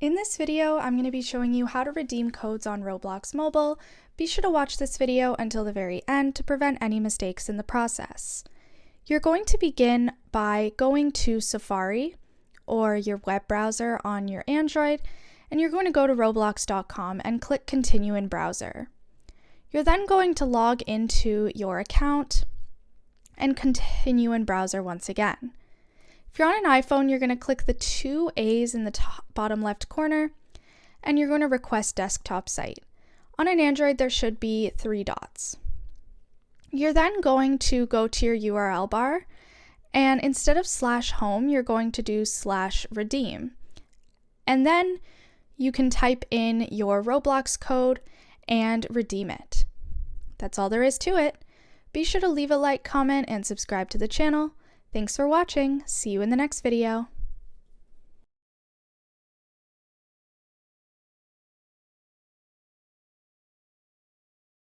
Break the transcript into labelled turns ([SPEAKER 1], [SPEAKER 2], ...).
[SPEAKER 1] In this video, I'm going to be showing you how to redeem codes on Roblox Mobile. Be sure to watch this video until the very end to prevent any mistakes in the process. You're going to begin by going to Safari or your web browser on your Android, and you're going to go to roblox.com and click Continue in Browser. You're then going to log into your account and continue in browser once again. If you're on an iPhone, you're going to click the two A's in the bottom left corner, and you're going to request desktop site. On an Android, there should be 3 dots. You're then going to go to your URL bar, and instead of /home, you're going to do /redeem. And then you can type in your Roblox code and redeem it. That's all there is to it. Be sure to leave a like, comment, and subscribe to the channel. Thanks for watching. See you in the next video.